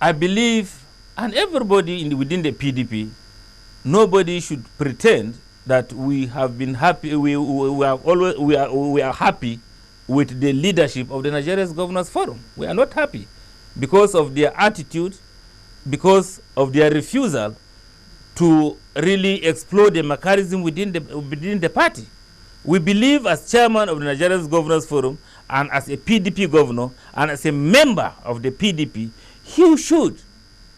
I believe, and everybody within the PDP, nobody should pretend that we have been happy. We are happy with the leadership of the Nigerian Governors Forum. We are not happy because of their attitude, because of their refusal to really explore the mechanism within the party. We believe, as chairman of the Nigerian Governors Forum and as a PDP governor and as a member of the PDP, he should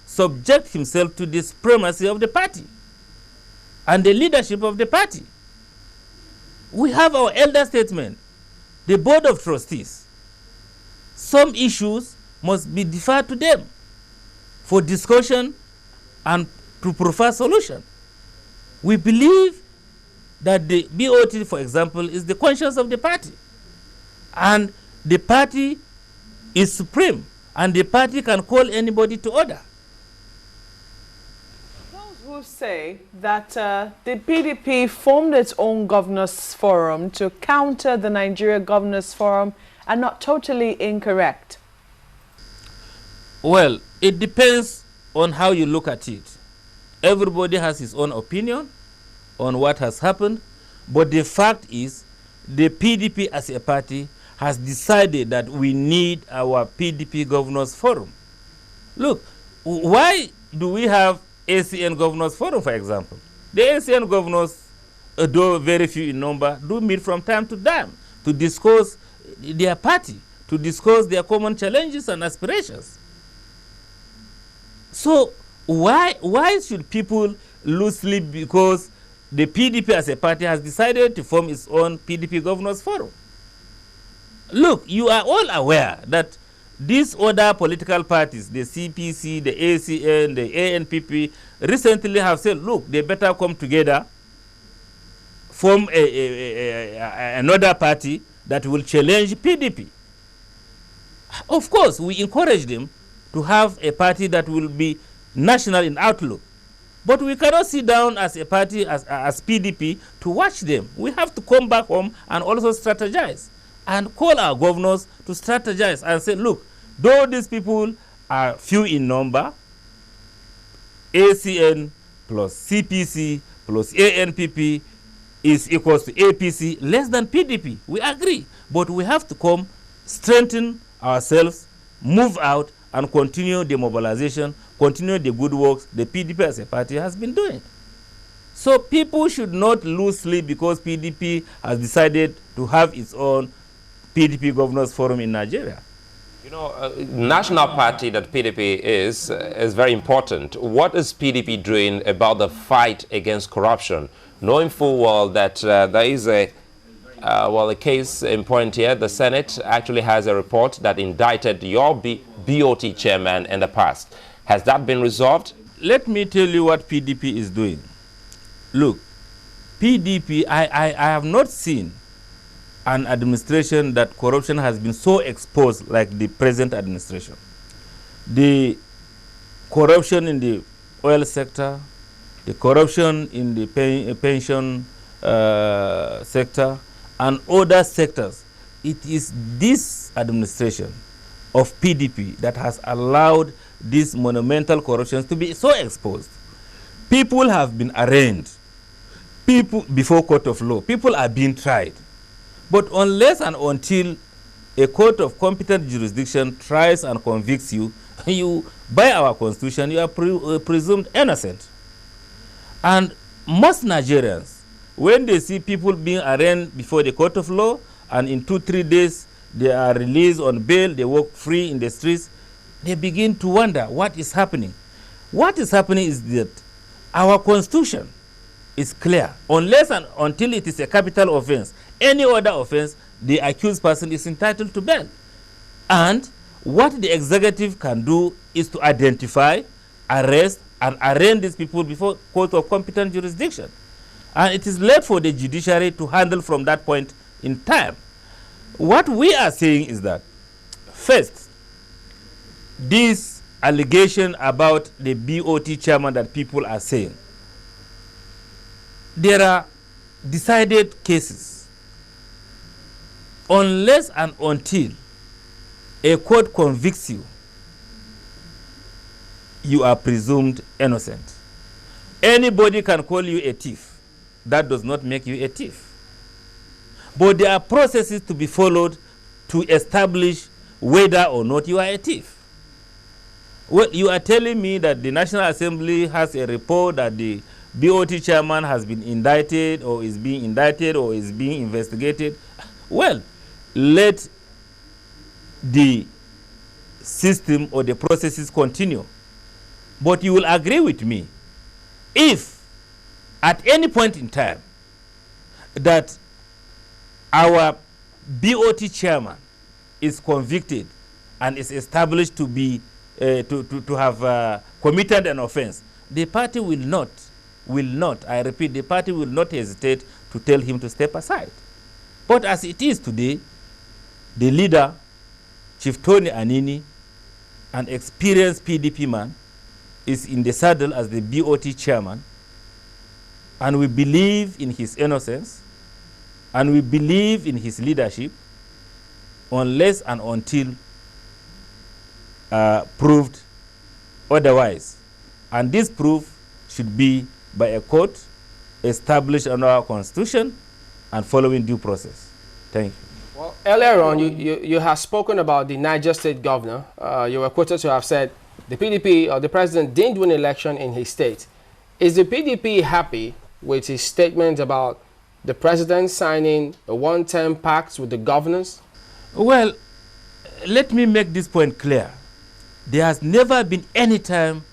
subject himself to the supremacy of the party and the leadership of the party. We have our elder statesmen, the board of trustees. Some issues must be deferred to them for discussion and to provide solution. We believe that the BOT, for example, is the conscience of the party. And the party is supreme, and the party can call anybody to order. Those who say that the PDP formed its own Governors Forum to counter the Nigeria Governors Forum are not totally incorrect. Well, it depends on how you look at it. Everybody has his own opinion on what has happened, but the fact is the PDP as a party has decided that we need our PDP Governors Forum. Look, why do we have ACN Governors Forum, for example? The ACN governors, though very few in number, do meet from time to time to discuss their party, to discuss their common challenges and aspirations. So why should people lose sleep because the PDP as a party has decided to form its own PDP Governors Forum? Look, you are all aware that these other political parties, the CPC, the ACN, the ANPP, recently have said, look, they better come together, form another party that will challenge PDP. Of course, we encourage them to have a party that will be national in outlook. But we cannot sit down as a party, as PDP, to watch them. We have to come back home and also strategize and call our governors to strategize and say, look, though these people are few in number, ACN plus CPC plus ANPP is equals to APC, less than PDP. We agree. But we have to come, strengthen ourselves, move out, and continue the mobilization, continue the good works the PDP as a party has been doing. So people should not lose sleep because PDP has decided to have its own PDP Governors Forum in Nigeria. You know, national party that PDP is very important. What is PDP doing about the fight against corruption, knowing full well that there is a case in point here? The Senate actually has a report that indicted your BOT chairman in the past. Has that been resolved? Let me tell you what PDP is doing. Look, PDP, I have not seen an administration that corruption has been so exposed like the present administration. The corruption in the oil sector, the corruption in the pension sector, and other sectors. It is this administration of PDP that has allowed these monumental corruptions to be so exposed. People have been arraigned. People before court of law. People are being tried. But unless and until a court of competent jurisdiction tries and convicts you, by our constitution, you are presumed innocent. And most Nigerians, when they see people being arraigned before the court of law, and in 2-3 days they are released on bail, they walk free in the streets, they begin to wonder what is happening. What is happening is that our constitution is clear. Unless and until it is a capital offense, any other offense, the accused person is entitled to bail. And what the executive can do is to identify, arrest, and arraign these people before court of competent jurisdiction. And it is left for the judiciary to handle from that point in time. What we are saying is that, first, this allegation about the BOT chairman that people are saying, there are decided cases. Unless and until a court convicts you, you are presumed innocent. Anybody can call you a thief. That does not make you a thief. But there are processes to be followed to establish whether or not you are a thief. Well, you are telling me that the National Assembly has a report that the BOT chairman has been indicted or is being indicted or is being investigated. Well, let the system or the processes continue. But you will agree with me, if at any point in time that our BOT chairman is convicted and is established to be to have committed an offense, the party will not, I repeat, the party will not hesitate to tell him to step aside. But as it is today, the leader, Chief Tony Anini, an experienced PDP man, is in the saddle as the BOT chairman, and we believe in his innocence, and we believe in his leadership, unless and until proved otherwise. And this proof should be by a court established under our constitution and following due process. Thank you. Well, earlier on, you have spoken about the Niger State governor. You were quoted to have said the PDP or the president didn't win election in his state. Is the PDP happy with his statement about the president signing a one-term pact with the governors? Well, let me make this point clear. There has never been any time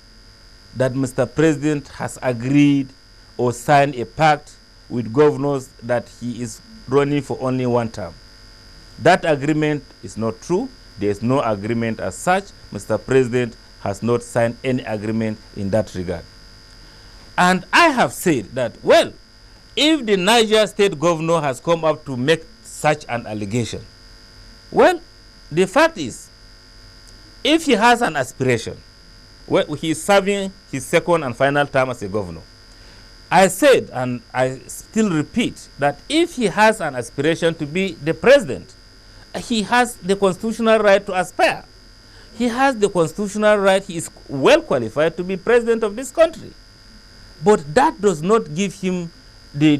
that Mr. President has agreed or signed a pact with governors that he is running for only one term. That agreement is not true. There is no agreement as such. Mr. President has not signed any agreement in that regard. And I have said that, well, if the Niger State governor has come up to make such an allegation, well, the fact is, if he has an aspiration, well, he is serving his second and final term as a governor. I said, and I still repeat, that if he has an aspiration to be the president, he has the constitutional right to aspire. He has the constitutional right, he is well qualified to be president of this country. But that does not give him the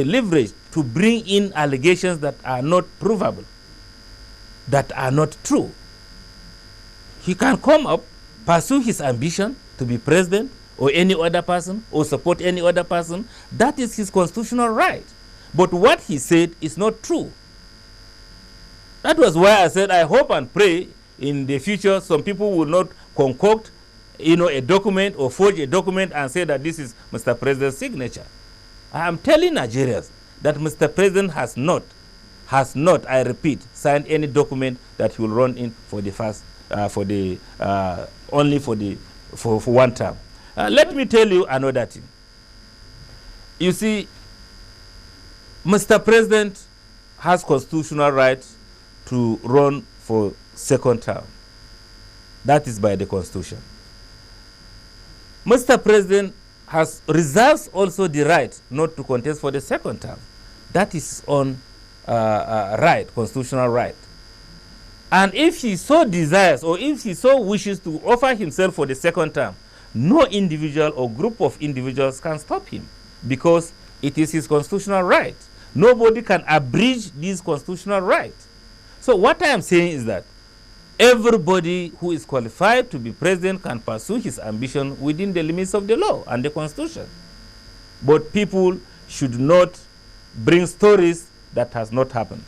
leverage to bring in allegations that are not provable, that are not true. He can come up, pursue his ambition to be president or any other person or support any other person. That is his constitutional right. But what he said is not true. That was why I said I hope and pray in the future some people will not concoct a document or forge a document and say that this is Mr. President's signature. I am telling Nigerians that Mr. President has not, I repeat, signed any document that he will run in for the first, only for one term. Let me tell you another thing. You see, Mr. President has constitutional right to run for second term. That is by the Constitution. Mr. President reserves also the right not to contest for the second term. That is his own right, constitutional right. And if he so desires or if he so wishes to offer himself for the second term, no individual or group of individuals can stop him because it is his constitutional right. Nobody can abridge this constitutional right. So what I am saying is that everybody who is qualified to be president can pursue his ambition within the limits of the law and the Constitution. But people should not bring stories that has not happened.